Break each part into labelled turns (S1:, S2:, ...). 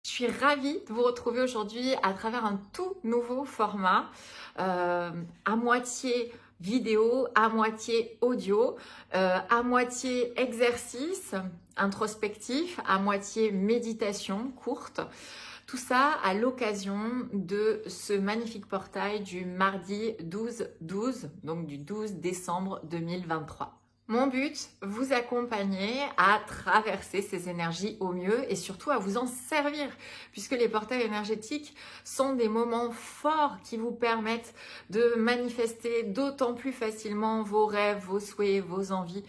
S1: Je suis ravie de vous retrouver aujourd'hui à travers un tout nouveau format, à moitié vidéo, à moitié audio, à moitié exercice introspectif, à moitié méditation courte. Tout ça à l'occasion de ce magnifique portail du mardi 12-12, donc du 12 décembre 2023. Mon but, vous accompagner à traverser ces énergies au mieux et surtout à vous en servir, puisque les portails énergétiques sont des moments forts qui vous permettent de manifester d'autant plus facilement vos rêves, vos souhaits, vos envies.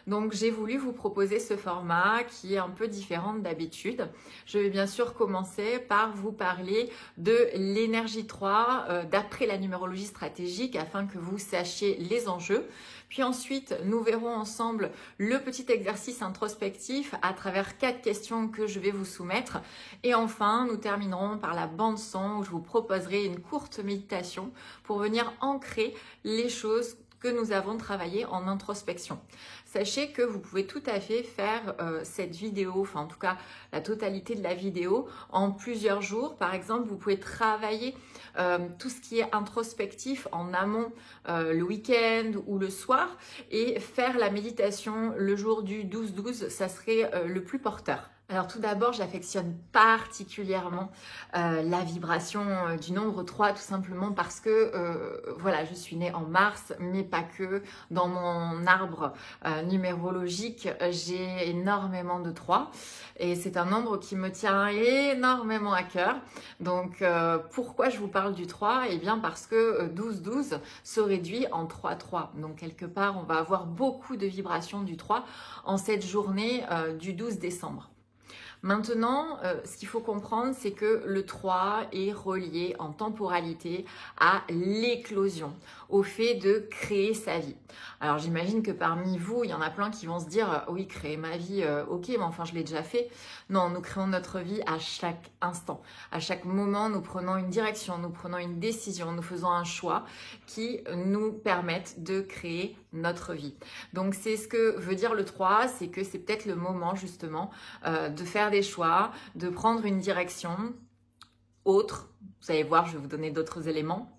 S1: Donc j'ai voulu vous proposer ce format qui est un peu différent d'habitude. Je vais bien sûr commencer par vous parler de l'énergie 3 d'après la numérologie stratégique afin que vous sachiez les enjeux. Puis ensuite, nous verrons ensemble le petit exercice introspectif à travers 4 questions que je vais vous soumettre. Et enfin, nous terminerons par la bande son où je vous proposerai une courte méditation pour venir ancrer les choses que nous avons travaillé en introspection. Sachez que vous pouvez tout à fait faire cette vidéo, enfin en tout cas la totalité de la vidéo en plusieurs jours. Par exemple, vous pouvez travailler tout ce qui est introspectif en amont le week-end ou le soir et faire la méditation le jour du 12-12, ça serait le plus porteur. Alors tout d'abord, j'affectionne particulièrement la vibration du nombre 3, tout simplement parce que voilà, je suis née en mars, mais pas que. Dans mon arbre numérologique, j'ai énormément de 3 et c'est un nombre qui me tient énormément à cœur. Donc pourquoi je vous parle du 3? Eh bien parce que 12-12 se réduit en 3-3. Donc quelque part, on va avoir beaucoup de vibrations du 3 en cette journée du 12 décembre. Maintenant, ce qu'il faut comprendre, c'est que le 3 est relié en temporalité à l'éclosion, au fait de créer sa vie. Alors j'imagine que parmi vous, il y en a plein qui vont se dire « Oui, créer ma vie, ok, mais enfin je l'ai déjà fait ». Non, nous créons notre vie à chaque instant. À chaque moment, nous prenons une direction, nous prenons une décision, nous faisons un choix qui nous permettent de créer notre vie. Donc c'est ce que veut dire le 3, c'est que c'est peut-être le moment justement de faire des choix, de prendre une direction autre. Vous allez voir, je vais vous donner d'autres éléments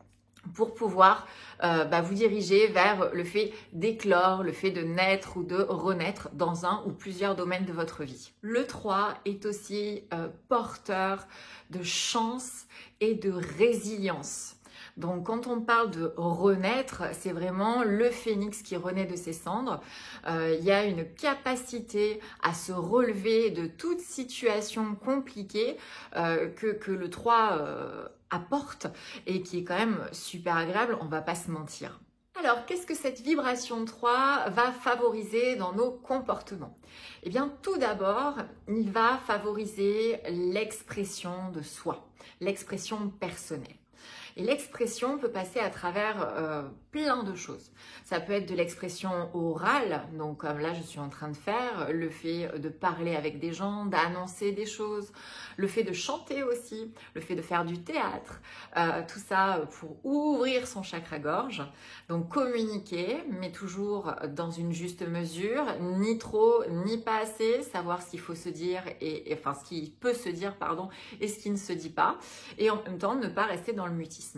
S1: pour pouvoir vous diriger vers le fait d'éclore, le fait de naître ou de renaître dans un ou plusieurs domaines de votre vie. Le 3 est aussi porteur de chance et de résilience. Donc quand on parle de renaître, c'est vraiment le phénix qui renaît de ses cendres. Il y a une capacité à se relever de toute situation compliquée que le 3 apporte et qui est quand même super agréable, on va pas se mentir. Alors, qu'est-ce que cette vibration 3 va favoriser dans nos comportements? Eh bien, tout d'abord, il va favoriser l'expression de soi, l'expression personnelle. Et l'expression peut passer à travers plein de choses. Ça peut être de l'expression orale, donc comme là je suis en train de faire, le fait de parler avec des gens, d'annoncer des choses, le fait de chanter aussi, le fait de faire du théâtre, tout ça pour ouvrir son chakra-gorge. Donc communiquer, mais toujours dans une juste mesure, ni trop, ni pas assez, savoir ce qu'il faut se dire, enfin ce qui peut se dire, pardon, et ce qui ne se dit pas, et en même temps ne pas rester dans le mutisme.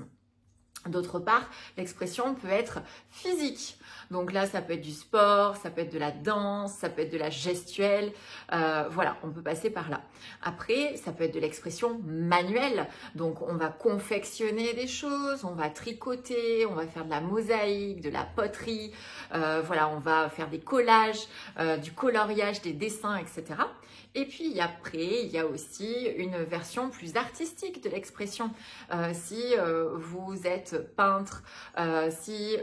S1: D'autre part, l'expression peut être physique. Donc là, ça peut être du sport, ça peut être de la danse, ça peut être de la gestuelle. Voilà, on peut passer par là. Après, ça peut être de l'expression manuelle. Donc, on va confectionner des choses, on va tricoter, on va faire de la mosaïque, de la poterie. Voilà, on va faire des collages, du coloriage, des dessins, etc. Et puis après, il y a aussi une version plus artistique de l'expression. Si vous êtes peintre, si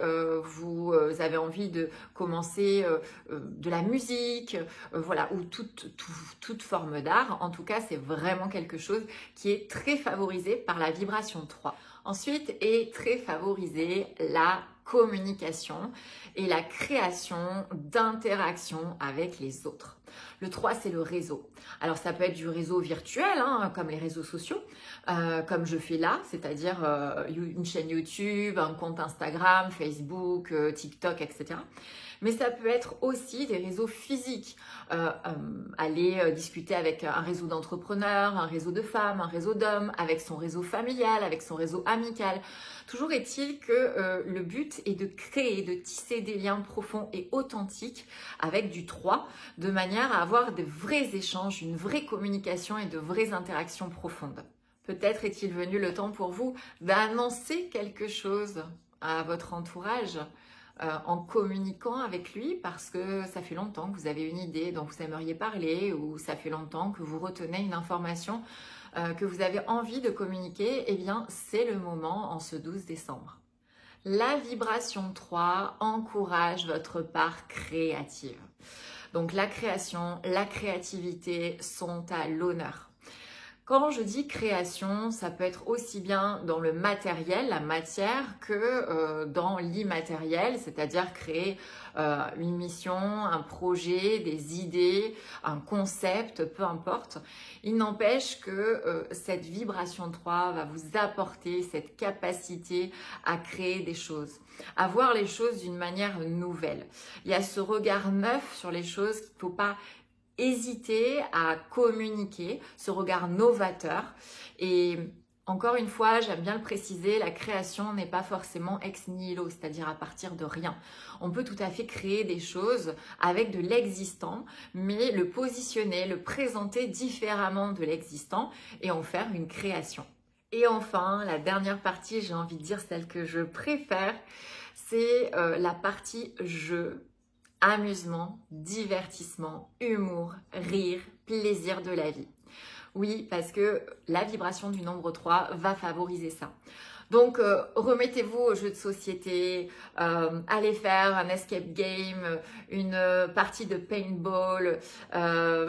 S1: vous avez envie de commencer de la musique, voilà, ou toute forme d'art, en tout cas, c'est vraiment quelque chose qui est très favorisé par la vibration 3. Ensuite est très favorisée la communication et la création d'interactions avec les autres. Le 3, c'est le réseau. Alors, ça peut être du réseau virtuel, hein, comme les réseaux sociaux, comme je fais là, c'est-à-dire une chaîne YouTube, un compte Instagram, Facebook, TikTok, etc. Mais ça peut être aussi des réseaux physiques. Aller discuter avec un réseau d'entrepreneurs, un réseau de femmes, un réseau d'hommes, avec son réseau familial, avec son réseau amical. Toujours est-il que le but est de créer, de tisser des liens profonds et authentiques avec du 3, de manière à avoir de vrais échanges, une vraie communication et de vraies interactions profondes. Peut-être est-il venu le temps pour vous d'annoncer quelque chose à votre entourage en communiquant avec lui parce que ça fait longtemps que vous avez une idée dont vous aimeriez parler ou ça fait longtemps que vous retenez une information que vous avez envie de communiquer, eh bien c'est le moment en ce 12 décembre. La vibration 3 encourage votre part créative. Donc la création, la créativité sont à l'honneur. Quand je dis création, ça peut être aussi bien dans le matériel, la matière, que dans l'immatériel, c'est-à-dire créer une mission, un projet, des idées, un concept, peu importe. Il n'empêche que cette vibration 3 va vous apporter cette capacité à créer des choses, à voir les choses d'une manière nouvelle. Il y a ce regard neuf sur les choses qu'il ne faut pas hésiter à communiquer, ce regard novateur. Et encore une fois, j'aime bien le préciser, la création n'est pas forcément ex nihilo, c'est-à-dire à partir de rien. On peut tout à fait créer des choses avec de l'existant, mais le positionner, le présenter différemment de l'existant et en faire une création. Et enfin, la dernière partie, j'ai envie de dire celle que je préfère, c'est la partie jeu. Amusement, divertissement, humour, rire, plaisir de la vie. Oui, parce que la vibration du nombre 3 va favoriser ça. Donc, remettez-vous aux jeux de société, allez faire un escape game, une partie de paintball,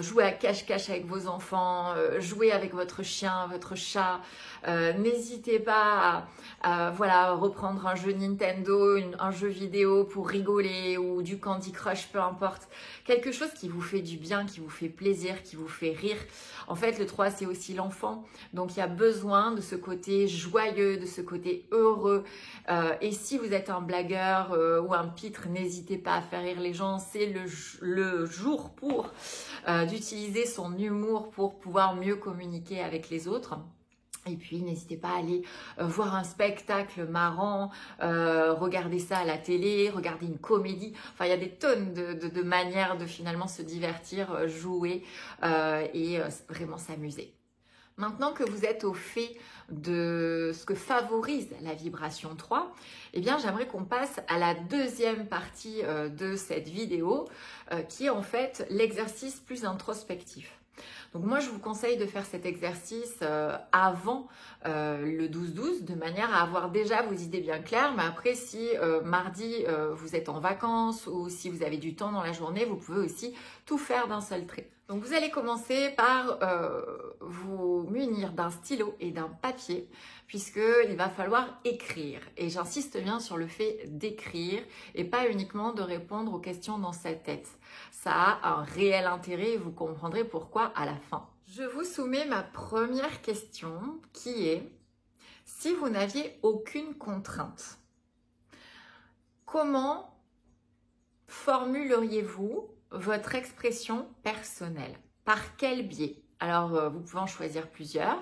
S1: jouez à cache-cache avec vos enfants, jouez avec votre chien, votre chat. N'hésitez pas à voilà, reprendre un jeu Nintendo, un jeu vidéo pour rigoler ou du Candy Crush, peu importe. Quelque chose qui vous fait du bien, qui vous fait plaisir, qui vous fait rire. En fait, le 3, c'est aussi l'enfant. Donc, il y a besoin de ce côté joyeux, de ce côté heureux. Et si vous êtes un blagueur ou un pitre, n'hésitez pas à faire rire les gens. C'est le jour pour d'utiliser son humour pour pouvoir mieux communiquer avec les autres. Et puis, n'hésitez pas à aller voir un spectacle marrant, regarder ça à la télé, regarder une comédie. Enfin, il y a des tonnes de manières de finalement se divertir, jouer et vraiment s'amuser. Maintenant que vous êtes au fait de ce que favorise la vibration 3, eh bien, j'aimerais qu'on passe à la deuxième partie de cette vidéo qui est en fait l'exercice plus introspectif. Donc moi, je vous conseille de faire cet exercice avant le 12-12 de manière à avoir déjà vos idées bien claires. Mais après, si mardi, vous êtes en vacances ou si vous avez du temps dans la journée, vous pouvez aussi tout faire d'un seul trait. Donc vous allez commencer par vous munir d'un stylo et d'un papier puisqu'il va falloir écrire. Et j'insiste bien sur le fait d'écrire et pas uniquement de répondre aux questions dans sa tête. Ça a un réel intérêt et vous comprendrez pourquoi à la fin. Je vous soumets ma première question qui est « Si vous n'aviez aucune contrainte, comment formuleriez-vous votre expression personnelle? Par quel biais? » Alors, vous pouvez en choisir plusieurs.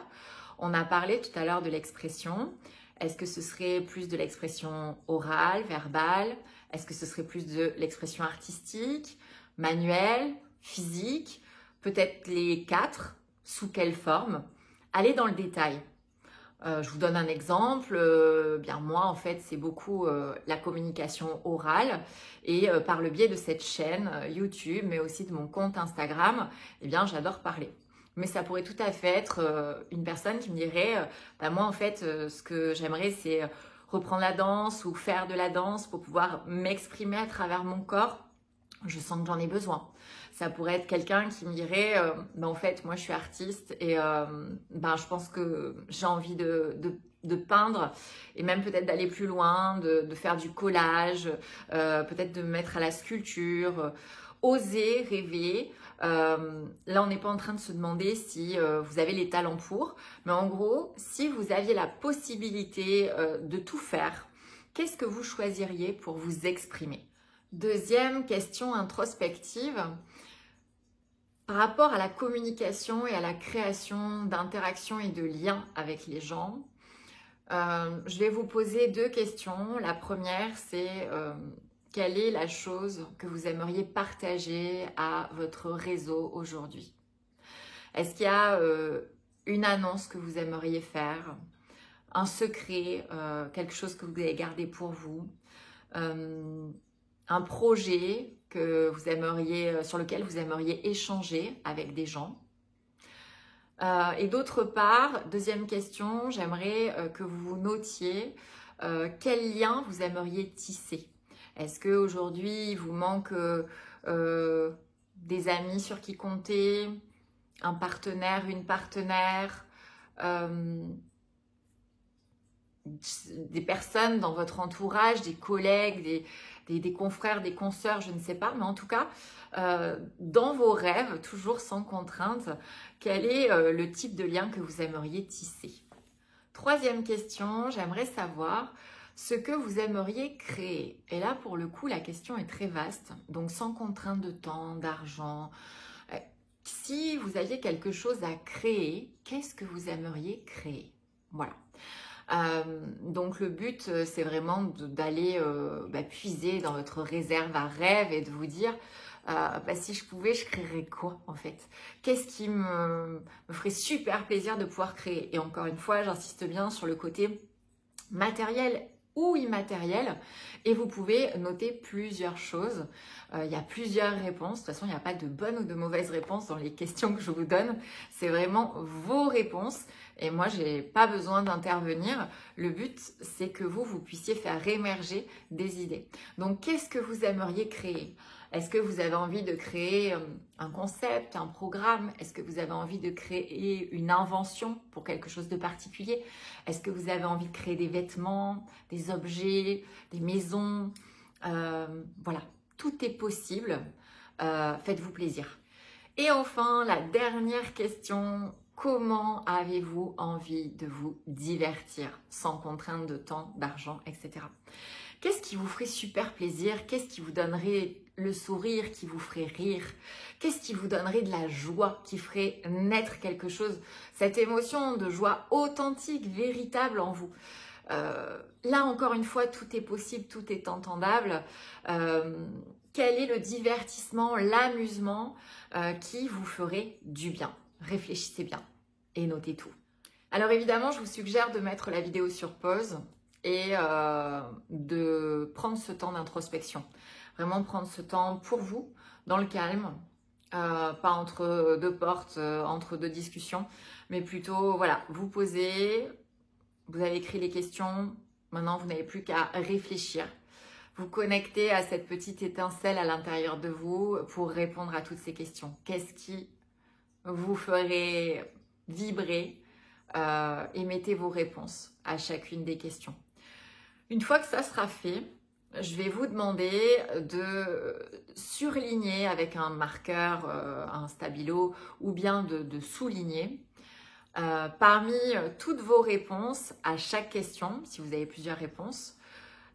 S1: On a parlé tout à l'heure de l'expression. Est-ce que ce serait plus de l'expression orale, verbale? Est-ce que ce serait plus de l'expression artistique, manuelle, physique? Peut-être les 4. Sous quelle forme? Allez dans le détail. Je vous donne un exemple. Bien moi, en fait, c'est beaucoup la communication orale et par le biais de cette chaîne YouTube, mais aussi de mon compte Instagram, eh bien, j'adore parler. Mais ça pourrait tout à fait être une personne qui me dirait moi, en fait, ce que j'aimerais, c'est reprendre la danse ou faire de la danse pour pouvoir m'exprimer à travers mon corps. Je sens que j'en ai besoin. Ça pourrait être quelqu'un qui me dirait en fait, moi, je suis artiste et je pense que j'ai envie de peindre et même peut-être d'aller plus loin, de faire du collage, peut-être de me mettre à la sculpture, oser rêver. Là, on n'est pas en train de se demander si vous avez les talents pour, mais en gros, si vous aviez la possibilité de tout faire, qu'est-ce que vous choisiriez pour vous exprimer? Deuxième question introspective. Par rapport à la communication et à la création d'interactions et de liens avec les gens, je vais vous poser 2 questions. La première, c'est quelle est la chose que vous aimeriez partager à votre réseau aujourd'hui? Est-ce qu'il y a une annonce que vous aimeriez faire, un secret, quelque chose que vous allez garder pour vous, un projet que vous aimeriez, sur lequel vous aimeriez échanger avec des gens? Et d'autre part, deuxième question, j'aimerais que vous notiez quel lien vous aimeriez tisser. Est-ce qu'aujourd'hui, il vous manque des amis sur qui compter, un partenaire, une partenaire, des personnes dans votre entourage, des collègues, des confrères, des consoeurs, je ne sais pas, mais en tout cas, dans vos rêves, toujours sans contrainte, quel est le type de lien que vous aimeriez tisser? Troisième question, j'aimerais savoir ce que vous aimeriez créer. Et là, pour le coup, la question est très vaste, donc sans contrainte de temps, d'argent. Si vous aviez quelque chose à créer, qu'est-ce que vous aimeriez créer? Voilà. Donc le but, c'est vraiment d'aller puiser dans votre réserve à rêve et de vous dire si je pouvais, je créerais quoi en fait? Qu'est-ce qui me ferait super plaisir de pouvoir créer? Et encore une fois, j'insiste bien sur le côté matériel ou immatériel, et vous pouvez noter plusieurs choses. Il y a plusieurs réponses. De toute façon, il n'y a pas de bonne ou de mauvaise réponse dans les questions que je vous donne. C'est vraiment vos réponses. Et moi, je n'ai pas besoin d'intervenir. Le but, c'est que vous puissiez faire émerger des idées. Donc, qu'est-ce que vous aimeriez créer? Est-ce que vous avez envie de créer un concept, un programme? Est-ce que vous avez envie de créer une invention pour quelque chose de particulier? Est-ce que vous avez envie de créer des vêtements, des objets, des maisons? Voilà, tout est possible. Faites-vous plaisir. Et enfin, la dernière question, comment avez-vous envie de vous divertir sans contrainte de temps, d'argent, etc. Qu'est-ce qui vous ferait super plaisir? Qu'est-ce qui vous donnerait le sourire, qui vous ferait rire? Qu'est-ce qui vous donnerait de la joie, qui ferait naître quelque chose? Cette émotion de joie authentique, véritable en vous. Là, encore une fois, tout est possible, tout est entendable. Quel est le divertissement, l'amusement qui vous ferait du bien? Réfléchissez bien et notez tout. Alors évidemment, je vous suggère de mettre la vidéo sur pause et de prendre ce temps d'introspection. Vraiment prendre ce temps pour vous, dans le calme, pas entre 2 portes, entre 2 discussions, mais plutôt, voilà, vous posez, vous avez écrit les questions, maintenant vous n'avez plus qu'à réfléchir. Vous connectez à cette petite étincelle à l'intérieur de vous pour répondre à toutes ces questions. Qu'est-ce qui vous ferait vibrer? Et mettez vos réponses à chacune des questions. Une fois que ça sera fait, je vais vous demander de surligner avec un marqueur, un stabilo, ou bien de souligner parmi toutes vos réponses à chaque question, si vous avez plusieurs réponses,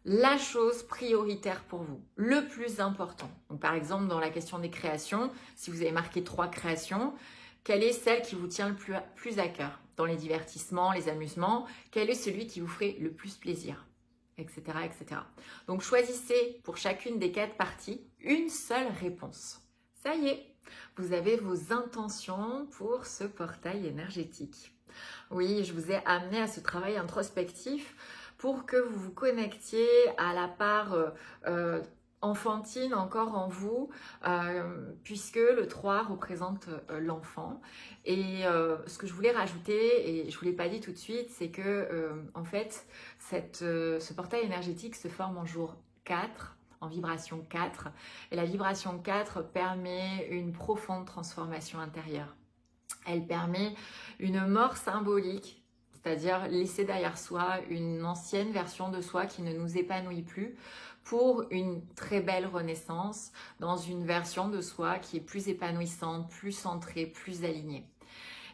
S1: la chose prioritaire pour vous, le plus important. Donc, par exemple, dans la question des créations, si vous avez marqué 3 créations, quelle est celle qui vous tient le plus à cœur? Dans les divertissements, les amusements, quel est celui qui vous ferait le plus plaisir? Etc., etc. Donc, choisissez pour chacune des 4 parties une seule réponse. Ça y est, vous avez vos intentions pour ce portail énergétique. Oui, je vous ai amené à ce travail introspectif pour que vous vous connectiez à la part enfantine encore en vous, puisque le 3 représente l'enfant. Et ce que je voulais rajouter, et je ne vous l'ai pas dit tout de suite, c'est que en fait, ce portail énergétique se forme en jour 4, en vibration 4. Et la vibration 4 permet une profonde transformation intérieure. Elle permet une mort symbolique, c'est-à-dire laisser derrière soi une ancienne version de soi qui ne nous épanouit plus, pour une très belle renaissance dans une version de soi qui est plus épanouissante, plus centrée, plus alignée.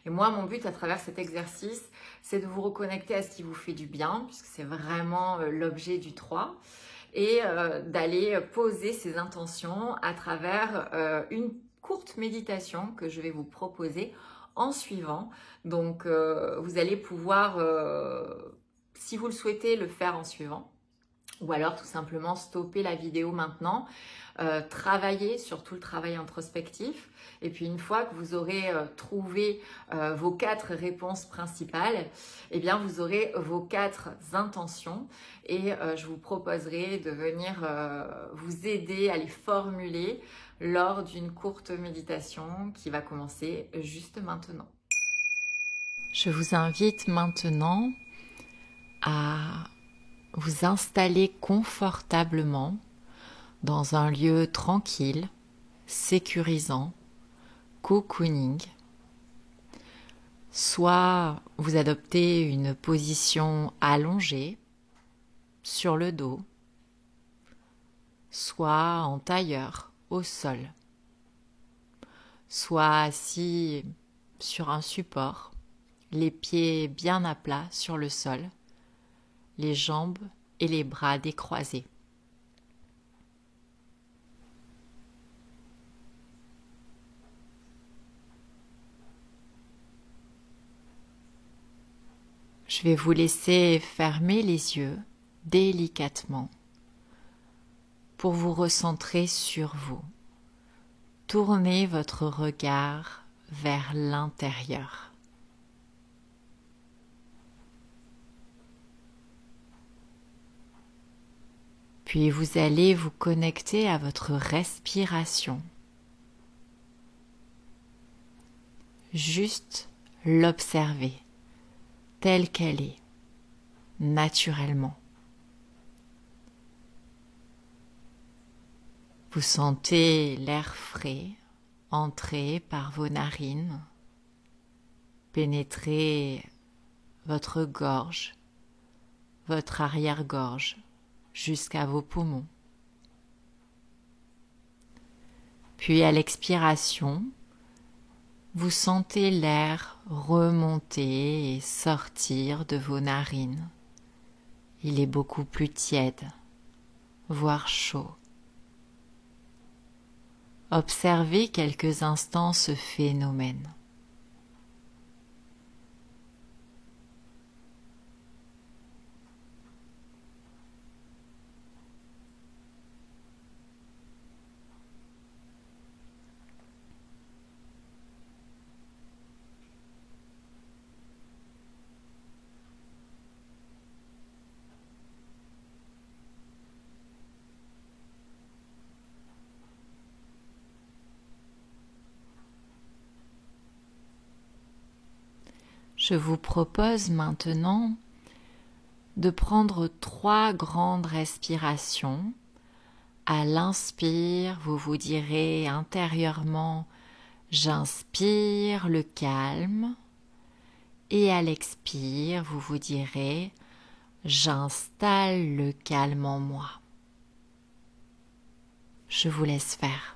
S1: Et moi, mon but à travers cet exercice, c'est de vous reconnecter à ce qui vous fait du bien, puisque c'est vraiment l'objet du 3. et d'aller poser ces intentions à travers une courte méditation que je vais vous proposer en suivant. Donc vous allez pouvoir, si vous le souhaitez, le faire en suivant, ou alors tout simplement stopper la vidéo maintenant, travailler sur tout le travail introspectif, et puis une fois que vous aurez trouvé vos 4 réponses principales, eh bien vous aurez vos 4 intentions, et je vous proposerai de venir vous aider à les formuler lors d'une courte méditation qui va commencer juste maintenant. Je vous invite maintenant à vous installer confortablement dans un lieu tranquille, sécurisant, cocooning. Soit vous adoptez une position allongée sur le dos, soit en tailleur au sol, soit assis sur un support, les pieds bien à plat sur le sol, les jambes et les bras décroisés. Je vais vous laisser fermer les yeux délicatement pour vous recentrer sur vous. Tournez votre regard vers l'intérieur. Puis vous allez vous connecter à votre respiration. Juste l'observer telle qu'elle est, naturellement. Vous sentez l'air frais entrer par vos narines, pénétrer votre gorge, votre arrière-gorge, jusqu'à vos poumons. Puis à l'expiration, vous sentez l'air remonter et sortir de vos narines. Il est beaucoup plus tiède, voire chaud. Observez quelques instants ce phénomène. Je vous propose maintenant de prendre 3 grandes respirations. À l'inspire, vous vous direz intérieurement « j'inspire le calme » et à l'expire, vous vous direz « j'installe le calme en moi ». Je vous laisse faire.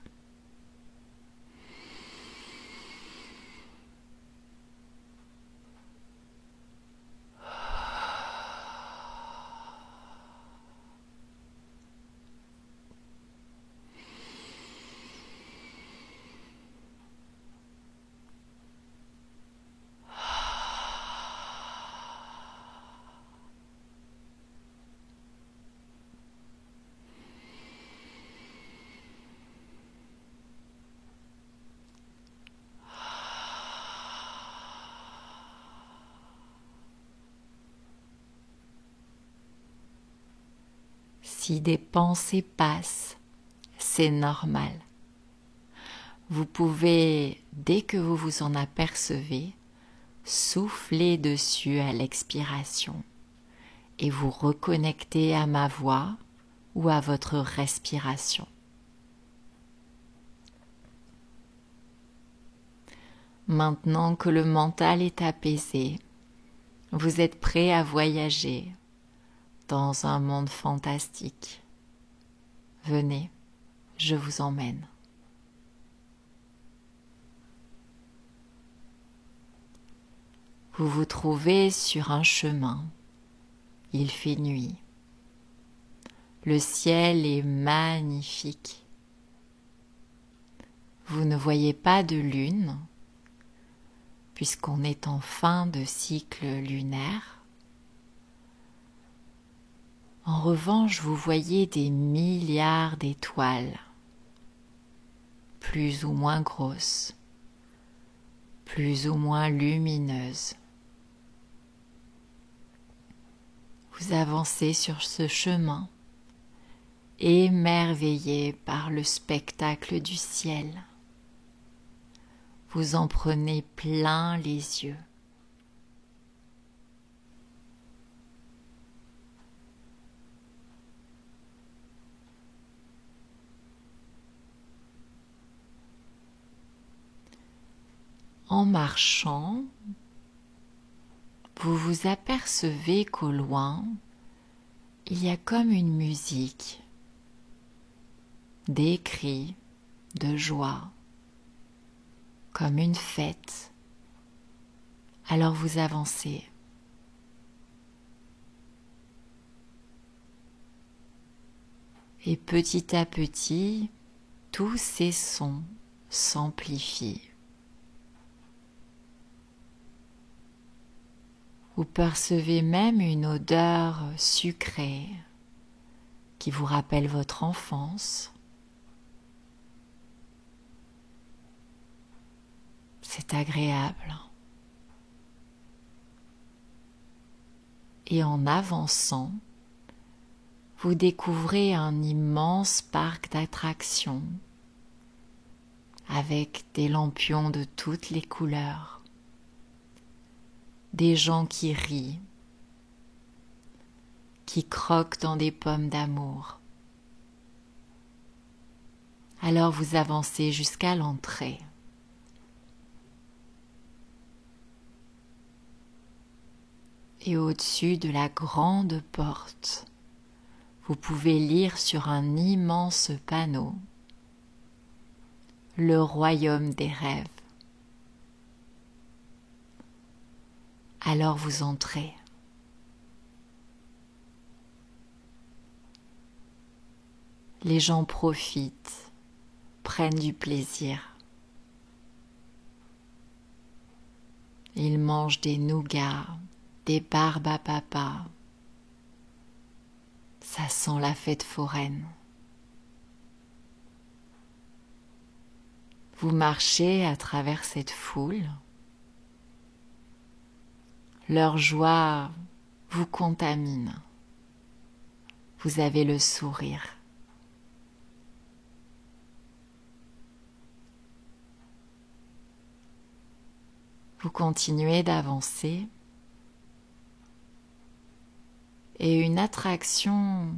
S1: Si des pensées passent, c'est normal. Vous pouvez, dès que vous vous en apercevez, souffler dessus à l'expiration et vous reconnecter à ma voix ou à votre respiration. Maintenant que le mental est apaisé, vous êtes prêt à voyager dans un monde fantastique. Venez, je vous emmène. Vous vous trouvez sur un chemin. Il fait nuit. Le ciel est magnifique. Vous ne voyez pas de lune, puisqu'on est en fin de cycle lunaire. En revanche, vous voyez des milliards d'étoiles, plus ou moins grosses, plus ou moins lumineuses. Vous avancez sur ce chemin, émerveillé par le spectacle du ciel. Vous en prenez plein les yeux. En marchant, vous vous apercevez qu'au loin, il y a comme une musique, des cris de joie, comme une fête. Alors vous avancez. Et petit à petit, tous ces sons s'amplifient. Vous percevez même une odeur sucrée qui vous rappelle votre enfance. C'est agréable. Et en avançant, vous découvrez un immense parc d'attractions avec des lampions de toutes les couleurs. Des gens qui rient, qui croquent dans des pommes d'amour. Alors vous avancez jusqu'à l'entrée. Et au-dessus de la grande porte, vous pouvez lire sur un immense panneau « Le royaume des rêves ». Alors vous entrez. Les gens profitent, prennent du plaisir. Ils mangent des nougats, des barbes à papa. Ça sent la fête foraine. Vous marchez à travers cette foule. Leur joie vous contamine. Vous avez le sourire. Vous continuez d'avancer et une attraction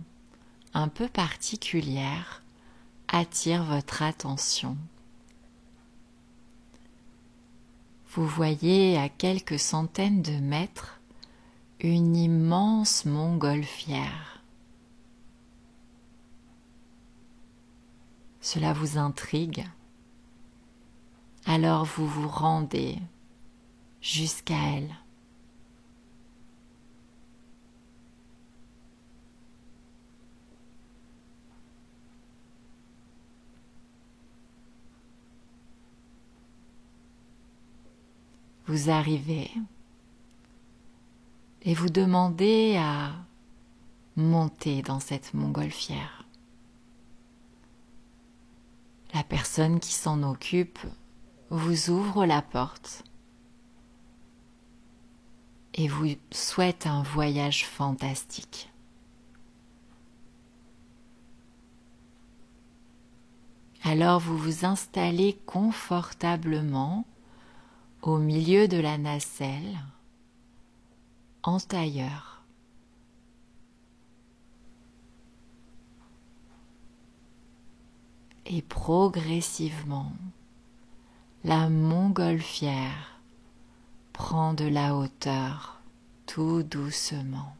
S1: un peu particulière attire votre attention. Vous voyez à quelques centaines de mètres une immense montgolfière. Cela vous intrigue. Alors vous vous rendez jusqu'à elle. Vous arrivez et vous demandez à monter dans cette montgolfière. La personne qui s'en occupe vous ouvre la porte et vous souhaite un voyage fantastique. Alors vous vous installez confortablement au milieu de la nacelle, en tailleur. Et progressivement, la montgolfière prend de la hauteur tout doucement.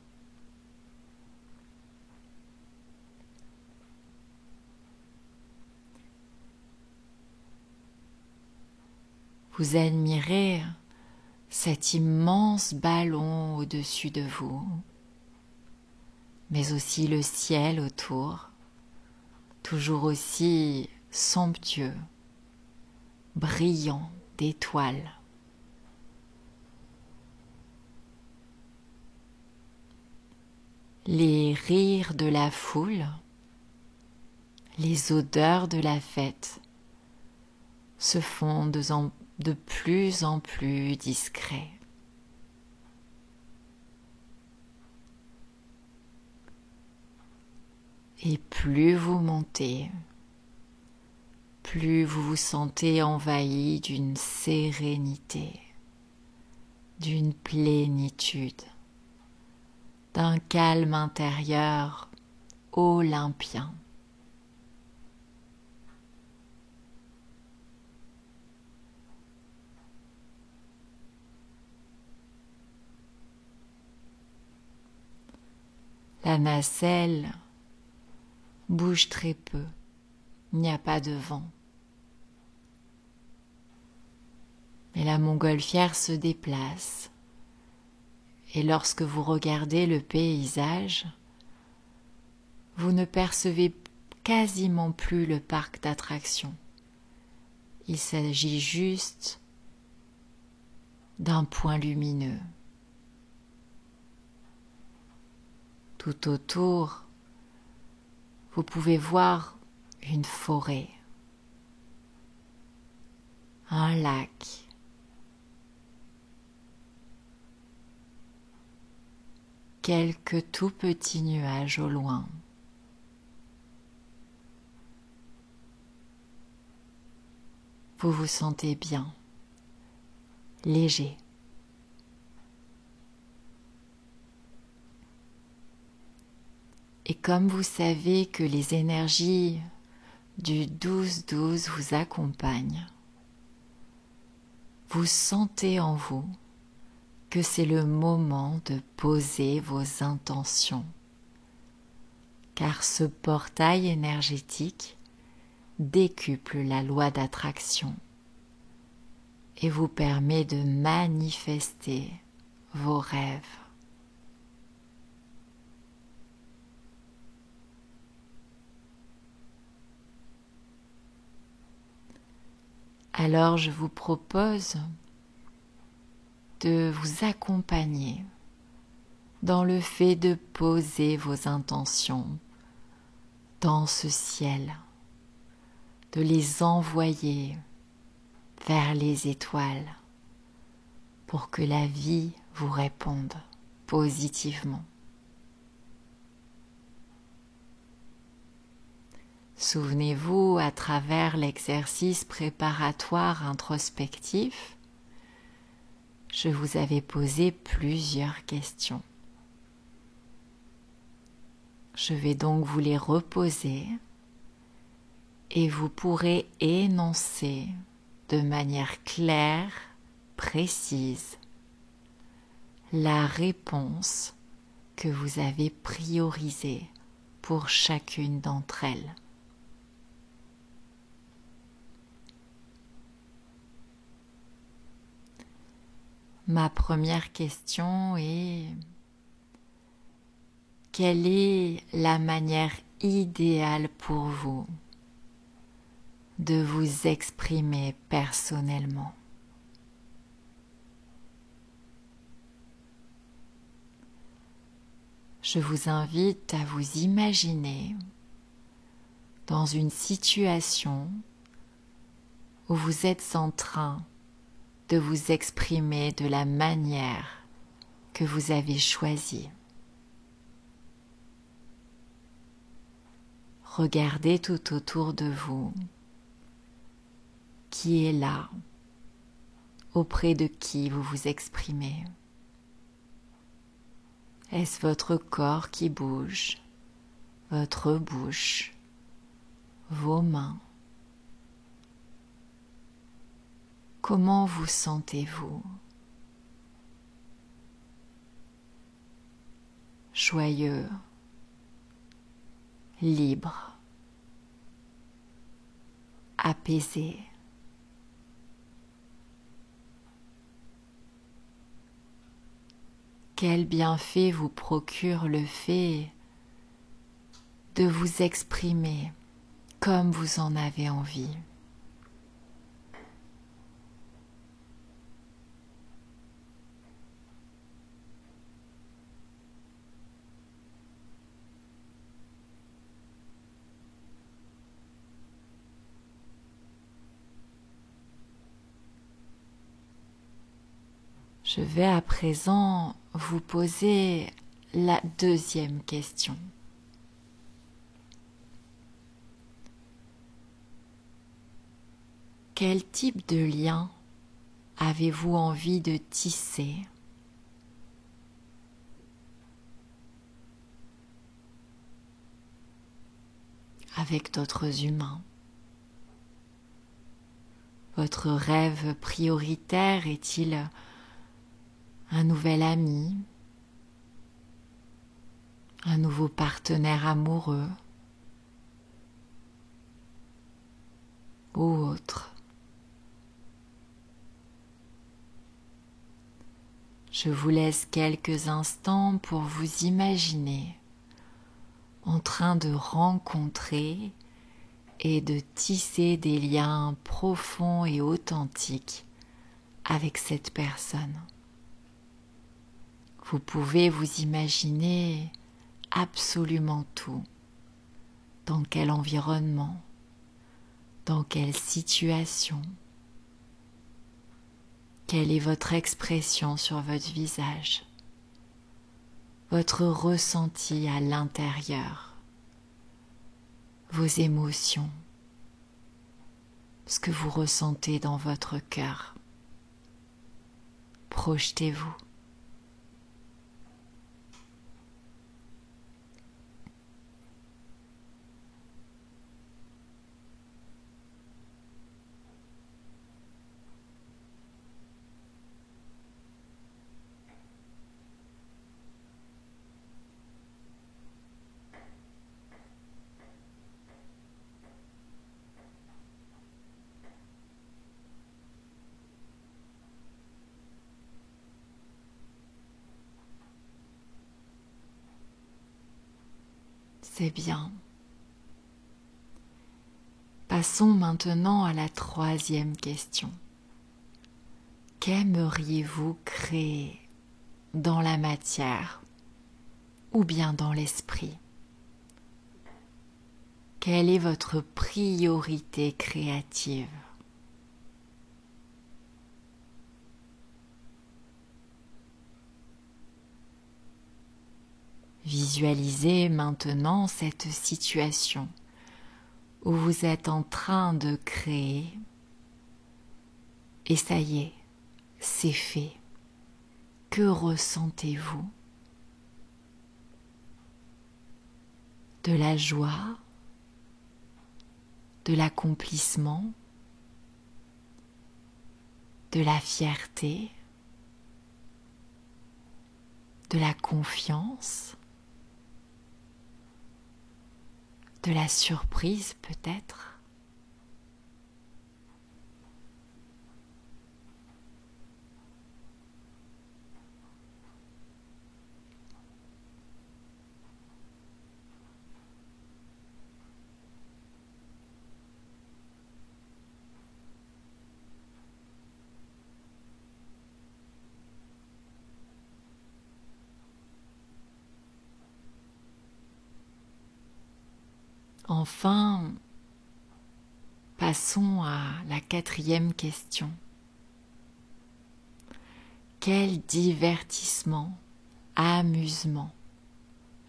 S1: Vous admirez cet immense ballon au-dessus de vous
S2: mais aussi le ciel autour, toujours aussi somptueux, brillant d'étoiles. Les rires de la foule, les odeurs de la fête se font de plus en plus discrets. Et plus vous montez, plus vous vous sentez envahi d'une sérénité, d'une plénitude, d'un calme intérieur olympien. La nacelle bouge très peu, il n'y a pas de vent. Mais la montgolfière se déplace et lorsque vous regardez le paysage, vous ne percevez quasiment plus le parc d'attractions. Il s'agit juste d'un point lumineux. Tout autour, vous pouvez voir une forêt, un lac, quelques tout petits nuages au loin. Vous vous sentez bien, léger. Et comme vous savez que les énergies du 12-12 vous accompagnent, vous sentez en vous que c'est le moment de poser vos intentions, car ce portail énergétique décuple la loi d'attraction et vous permet de manifester vos rêves. Alors je vous propose de vous accompagner dans le fait de poser vos intentions dans ce ciel, de les envoyer vers les étoiles pour que la vie vous réponde positivement. Souvenez-vous, à travers l'exercice préparatoire introspectif, je vous avais posé plusieurs questions. Je vais donc vous les reposer et vous pourrez énoncer de manière claire, précise, la réponse que vous avez priorisée pour chacune d'entre elles. Ma première question est: quelle est la manière idéale pour vous de vous exprimer personnellement? Je vous invite à vous imaginer dans une situation où vous êtes en train de vous exprimer de la manière que vous avez choisie. Regardez tout autour de vous qui est là, auprès de qui vous vous exprimez. Est-ce votre corps qui bouge, votre bouche, vos mains? Comment vous sentez-vous? Joyeux, libre, apaisé. Quel bienfait vous procure le fait de vous exprimer comme vous en avez envie. Je vais à présent vous poser la deuxième question. Quel type de lien avez-vous envie de tisser avec d'autres humains? Votre rêve prioritaire est-il un nouvel ami, un nouveau partenaire amoureux ou autre? Je vous laisse quelques instants pour vous imaginer en train de rencontrer et de tisser des liens profonds et authentiques avec cette personne. Vous pouvez vous imaginer absolument tout. Dans quel environnement, dans quelle situation, quelle est votre expression sur votre visage, votre ressenti à l'intérieur, vos émotions, ce que vous ressentez dans votre cœur. Projetez-vous. C'est bien. Passons maintenant à la troisième question. Qu'aimeriez-vous créer dans la matière ou bien dans l'esprit? Quelle est votre priorité créative? Visualisez maintenant cette situation où vous êtes en train de créer et ça y est, c'est fait. Que ressentez-vous? De la joie, de l'accomplissement, de la fierté, de la confiance, de la surprise peut-être. Enfin, passons à la quatrième question. Quel divertissement, amusement,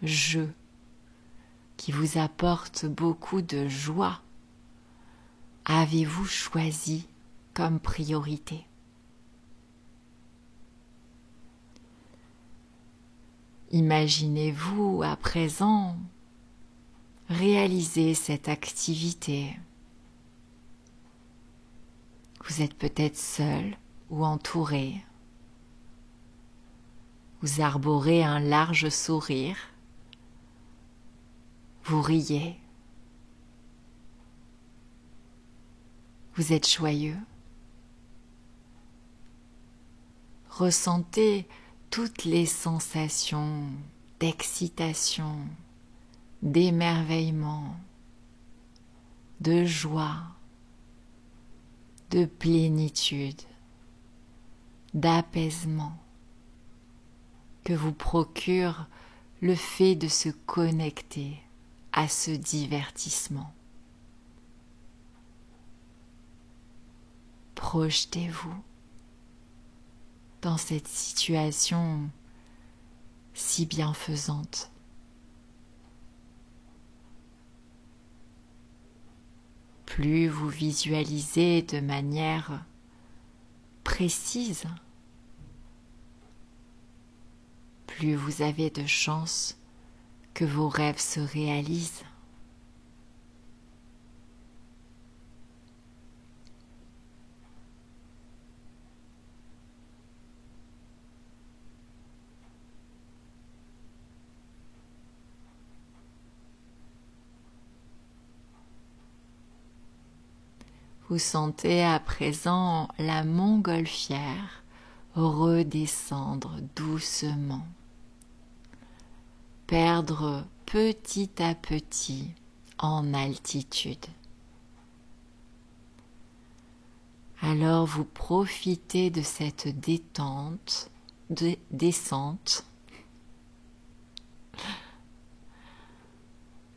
S2: jeu qui vous apporte beaucoup de joie avez-vous choisi comme priorité? Imaginez-vous à présent réaliser cette activité. Vous êtes peut-être seul ou entouré. Vous arborez un large sourire. Vous riez. Vous êtes joyeux. Ressentez toutes les sensations d'excitation, d'émerveillement, de joie, de plénitude, d'apaisement que vous procure le fait de se connecter à ce divertissement. Projetez-vous dans cette situation si bienfaisante. Plus vous visualisez de manière précise, plus vous avez de chances que vos rêves se réalisent. Vous sentez à présent la montgolfière redescendre doucement, perdre petit à petit en altitude. Alors vous profitez de cette descente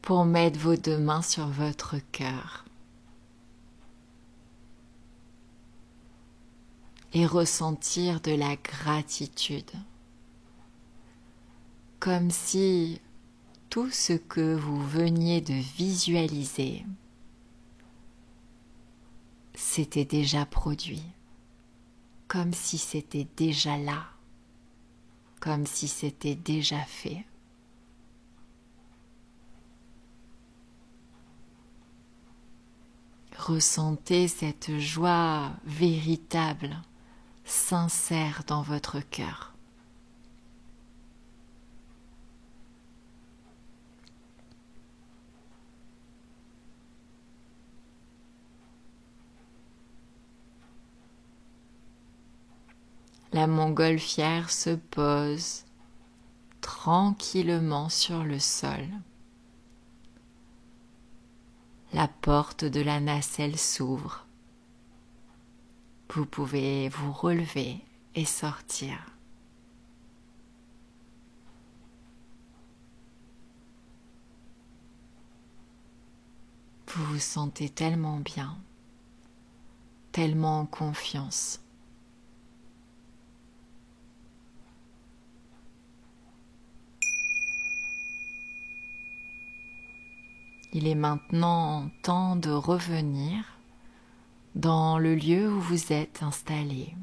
S2: pour mettre vos deux mains sur votre cœur et ressentir de la gratitude, comme si tout ce que vous veniez de visualiser s'était déjà produit, comme si c'était déjà là, comme si c'était déjà fait. Ressentez cette joie véritable, sincère dans votre cœur. La montgolfière se pose tranquillement sur le sol. La porte de la nacelle s'ouvre. Vous pouvez vous relever et sortir. Vous vous sentez tellement bien, tellement en confiance. Il est maintenant temps de revenir dans le lieu où vous êtes installé.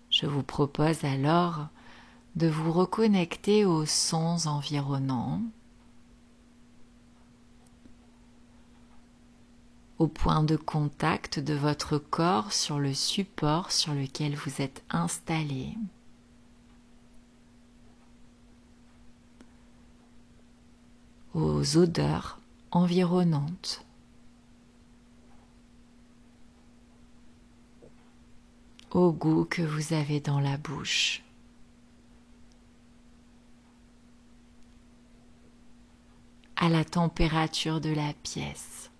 S2: Je vous propose alors de vous reconnecter aux sons environnants, au point de contact de votre corps sur le support sur lequel vous êtes installé. Aux odeurs environnantes, au goût que vous avez dans la bouche. À la température de la pièce.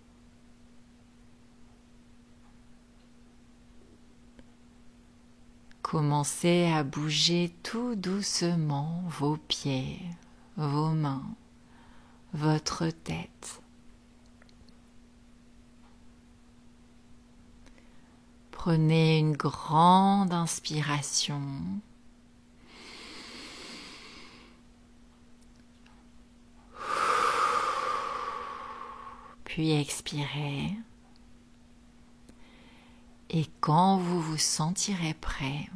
S2: Commencez à bouger tout doucement vos pieds, vos mains, votre tête. Prenez une grande inspiration. Puis expirez. Et quand vous vous sentirez prêt,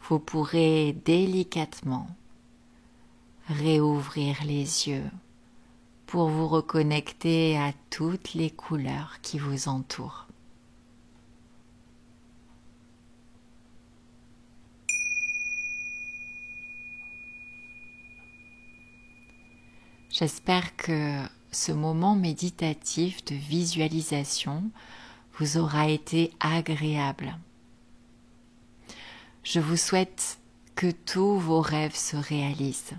S2: vous pourrez délicatement réouvrir les yeux pour vous reconnecter à toutes les couleurs qui vous entourent. J'espère que ce moment méditatif de visualisation vous aura été agréable. Je vous souhaite que tous vos rêves se réalisent.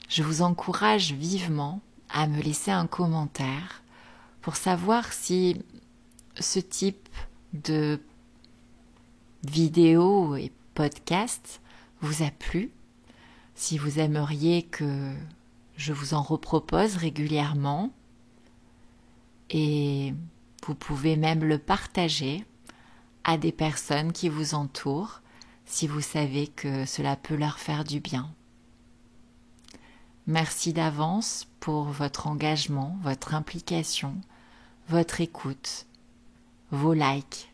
S2: je vous encourage vivement à me laisser un commentaire pour savoir si ce type de vidéo et podcast vous a plu, si vous aimeriez que je vous en repropose régulièrement, et vous pouvez même le partager à des personnes qui vous entourent si vous savez que cela peut leur faire du bien. Merci d'avance pour votre engagement, votre implication, votre écoute, vos likes.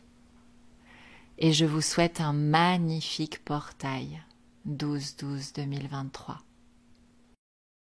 S2: Et je vous souhaite un magnifique portail 12-12-2023.